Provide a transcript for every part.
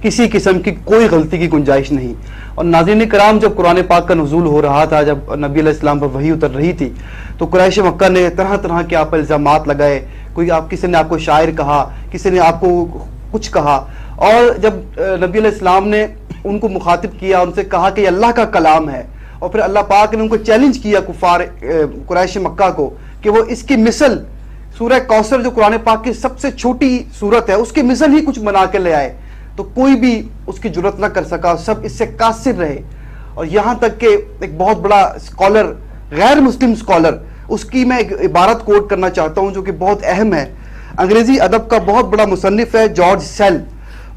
کسی قسم کی کوئی غلطی کی گنجائش نہیں. اور ناظرین کرام، جب قرآن پاک کا نزول ہو رہا تھا، جب نبی علیہ السلام پر وحی اتر رہی تھی، تو قریش مکہ نے طرح طرح کے آپ پر الزامات لگائے. کسی نے آپ کو شاعر کہا، کسی نے آپ کو کچھ کہا. اور جب نبی علیہ السلام نے ان کو مخاطب کیا، ان سے کہا کہ یہ اللہ کا کلام ہے، اور پھر اللہ پاک نے ان کو چیلنج کیا کفار قریش مکہ کو کہ وہ اس کی مثل سورہ کوثر جو قرآن پاک کی سب سے چھوٹی سورت ہے اس کی مثل ہی کچھ بنا کے لے آئے، تو کوئی بھی اس کی جرت نہ کر سکا، سب اس سے قاصر رہے. اور یہاں تک کہ ایک بہت بڑا اسکالر، غیر مسلم اسکالر، اس کی میں ایک عبارت کوٹ کرنا چاہتا ہوں جو کہ بہت اہم ہے. انگریزی ادب کا بہت بڑا مصنف ہے جارج سیل،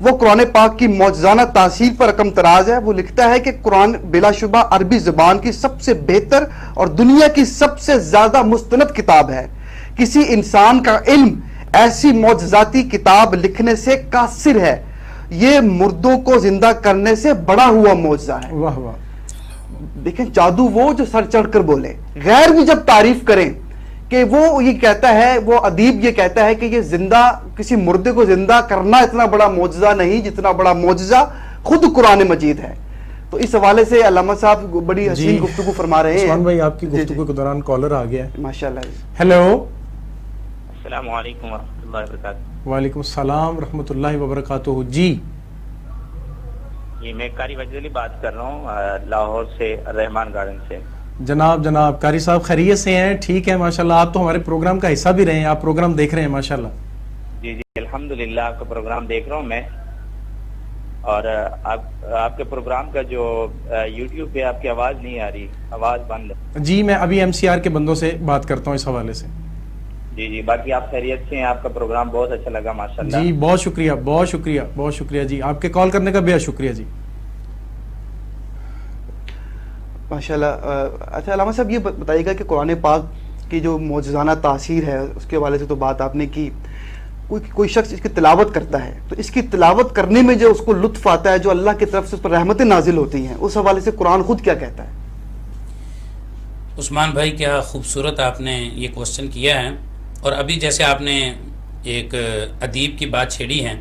وہ قرآن پاک کی معجزانہ تاثیر پر رقم تراز ہے. وہ لکھتا ہے کہ قرآن بلا شبہ عربی زبان کی سب سے بہتر اور دنیا کی سب سے زیادہ مستند کتاب ہے. کسی انسان کا علم ایسی معجزاتی کتاب لکھنے سے قاصر ہے. یہ مردوں کو زندہ کرنے سے بڑا ہوا معجزہ ہے. واہ واہ. دیکھیں، جادو وہ جو سر چڑھ کر بولے، غیر بھی جب تعریف کریں کہ وہ یہ کہتا ہے، وہ ادیب یہ کہتا ہے کہ یہ زندہ کسی مردے کو زندہ کرنا اتنا بڑا معجزہ نہیں جتنا بڑا معجزہ خود قرآن مجید ہے. تو اس حوالے سے علامہ صاحب بڑی حسین گفتگو فرما رہے ہیں. عثمان بھائی، آپ کی گفتگو کے دوران کالر آ گیا ہے. ماشاءاللہ. ہیلو. السلام علیکم ورحمۃ اللہ وبرکاتہ. وعلیکم السلام ورحمۃ اللہ وبرکاتہ. جی میں قاری وجد علی بات کر رہا ہوں، لاہور سے، رحمان گارڈن سے. جناب قاری صاحب خیریت سے ہیں؟ ٹھیک ہے ماشاءاللہ. آپ تو ہمارے پروگرام کا حصہ بھی رہے ہیں، آپ پروگرام دیکھ رہے ہیں ماشاءاللہ. جی الحمدللہ آپ کا پروگرام دیکھ رہا ہوں میں. اور آپ کے پروگرام کا جو یوٹیوب پہ آپ کی آواز نہیں آ رہی، آواز بند ہے. جی میں ابھی ایم سی آر کے بندوں سے بات کرتا ہوں اس حوالے سے. جی باقی آپ خیریت سے ہیں؟ آپ کا پروگرام بہت اچھا لگا ماشاءاللہ. جی بہت شکریہ، بہت شکریہ، بہت شکریہ. جی آپ کے کال کرنے کا بہت شکریہ. جی ماشاءاللہ. اچھا علامہ صاحب یہ بتائیے گا کہ قرآن پاک کی جو معجزانہ تاثیر ہے اس کے حوالے سے تو بات آپ نے کی، کوئی شخص اس کی تلاوت کرتا ہے تو اس کی تلاوت کرنے میں جو اس کو لطف آتا ہے، جو اللہ کی طرف سے اس پر رحمتیں نازل ہوتی ہیں، اس حوالے سے قرآن خود کیا کہتا ہے؟ عثمان بھائی کیا خوبصورت آپ نے یہ کوسچن کیا ہے. اور ابھی جیسے آپ نے ایک ادیب کی بات چھیڑی ہے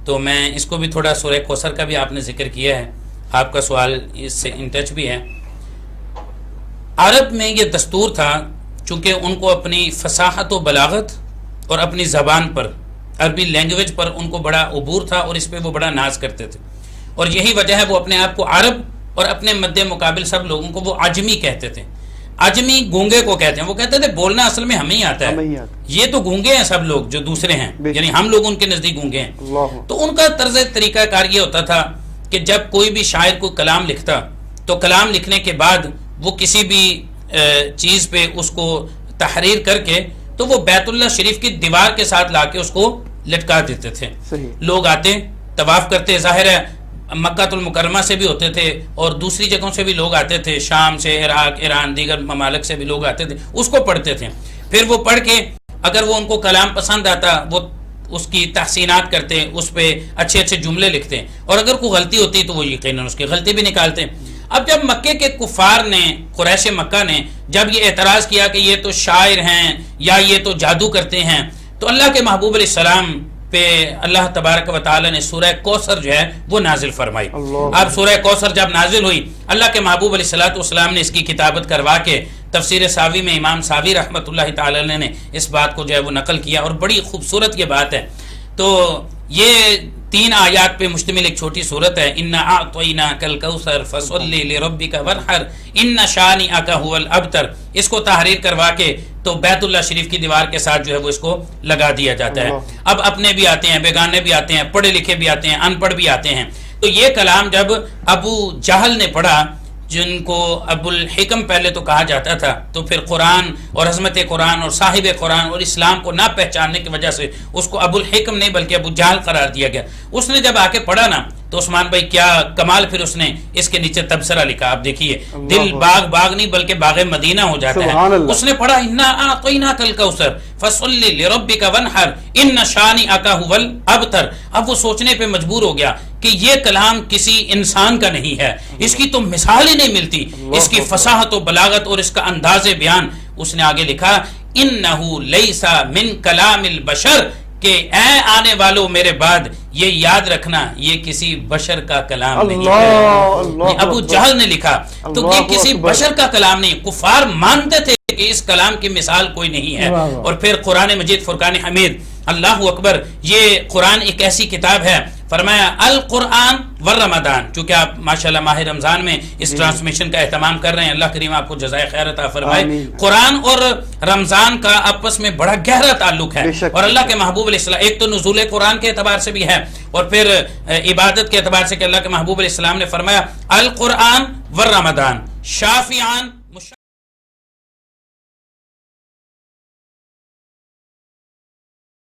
تو میں اس کو بھی تھوڑا سورہ کوثر کا بھی آپ نے ذکر کیا ہے، آپ کا سوال اس سے ان ٹچ بھی ہے. عرب میں یہ دستور تھا، چونکہ ان کو اپنی فصاحت و بلاغت اور اپنی زبان پر، عربی لینگویج پر ان کو بڑا عبور تھا اور اس پہ وہ بڑا ناز کرتے تھے. اور یہی وجہ ہے وہ اپنے آپ کو عرب اور اپنے مد مقابل سب لوگوں کو وہ عجمی کہتے تھے. عجمی گونگے کو کہتے ہیں. وہ کہتے تھے بولنا اصل میں ہمیں ہی آتا ہے، یہ تو گونگے ہیں سب لوگ جو دوسرے ہیں، یعنی ہم لوگ ان کے نزدیک گونگے ہیں. تو ان کا طرز طریقہ کار یہ ہوتا تھا کہ جب کوئی بھی شاعر کو کلام لکھتا تو کلام لکھنے کے بعد وہ کسی بھی چیز پہ اس کو تحریر کر کے تو وہ بیت اللہ شریف کی دیوار کے ساتھ لا کے اس کو لٹکا دیتے تھے. لوگ آتے طواف کرتے، ظاہر ہے مکہ المکرمہ سے بھی ہوتے تھے اور دوسری جگہوں سے بھی لوگ آتے تھے، شام سے، عراق، ایران، دیگر ممالک سے بھی لوگ آتے تھے، اس کو پڑھتے تھے. پھر وہ پڑھ کے اگر وہ ان کو کلام پسند آتا وہ اس کی تحسینات کرتے، اس پہ اچھے اچھے جملے لکھتے، اور اگر کوئی غلطی ہوتی تو وہ یقیناً اس کی غلطی بھی نکالتے. اب جب مکے کے کفار نے، قریش مکہ نے جب یہ اعتراض کیا کہ یہ تو شاعر ہیں یا یہ تو جادو کرتے ہیں، تو اللہ کے محبوب علیہ السلام پہ اللہ تبارک و تعالی نے سورہ کوثر جو ہے وہ نازل فرمائی. اب سورہ کوثر جب نازل ہوئی، اللہ کے محبوب علیہ السلام نے اس کی کتابت کروا کے تفسیر ساوی میں امام ساوی رحمۃ اللہ تعالی نے اس بات کو جو ہے وہ نقل کیا، اور بڑی خوبصورت یہ بات ہے. تو یہ 3 آیات پہ مشتمل ایک چھوٹی صورت ہے. انا اعطیناک الکوثر فصلی لربک وانحر ان شانئک هو الابتر. اس کو تحریر کروا کے تو بیت اللہ شریف کی دیوار کے ساتھ جو ہے وہ اس کو لگا دیا جاتا ہے. اب اپنے بھی آتے ہیں، بیگانے بھی آتے ہیں، پڑھے لکھے بھی آتے ہیں، ان پڑھ بھی آتے ہیں. تو یہ کلام جب ابو جہل نے پڑھا، جن کو ابو الحکم پہلے تو کہا جاتا تھا، تو پھر قرآن اور عظمت قرآن اور صاحب قرآن اور اسلام کو نہ پہچاننے کی وجہ سے اس کو ابو الحکم نہیں بلکہ ابو جہل قرار دیا گیا. اس نے جب آ کے پڑھا نا تو عثمان بھائی کیا کمال، پھر اس نے اس کے نیچے تبصرہ لکھا. آپ دیکھیے دل باغ باغ نہیں بلکہ باغ مدینہ ہو جاتا ہے. اس نے پڑھا انا اعطیناک الکوثر فصلی لربک وانحر ان شانئک هو الابتر. اب وہ سوچنے پہ مجبور ہو گیا کہ یہ کلام کسی انسان کا نہیں ہے، اس کی تو مثال ہی نہیں ملتی، اس کی فصاحت و بلاغت اور اس کا انداز بیان. اس نے آگے لکھا انہ لیس من کلام البشر کہ اے آنے والوں میرے بعد یہ یاد رکھنا یہ کسی بشر کا کلام نہیں ہے. ابو جہل نے لکھا تو یہ کسی بشر کا کلام نہیں. کفار مانتے تھے کہ اس کلام کی مثال کوئی نہیں ہے. اور پھر قرآن مجید فرقان حمید، اللہ اکبر، یہ قرآن ایک ایسی کتاب ہے، فرمایا القرآن والرمضان. چونکہ آپ ماشاءاللہ ماہ رمضان میں اس ٹرانسمیشن کا اہتمام کر رہے ہیں، اللہ کریم آپ کو جزائے خیر عطا فرمائے. قرآن اور رمضان کا آپس میں بڑا گہرا تعلق ہے، اور اللہ کے محبوب علیہ السلام ایک تو نزول قرآن کے اعتبار سے بھی ہے، اور پھر عبادت کے اعتبار سے کہ اللہ کے محبوب علیہ السلام نے فرمایا القرآن والرمضان شافعان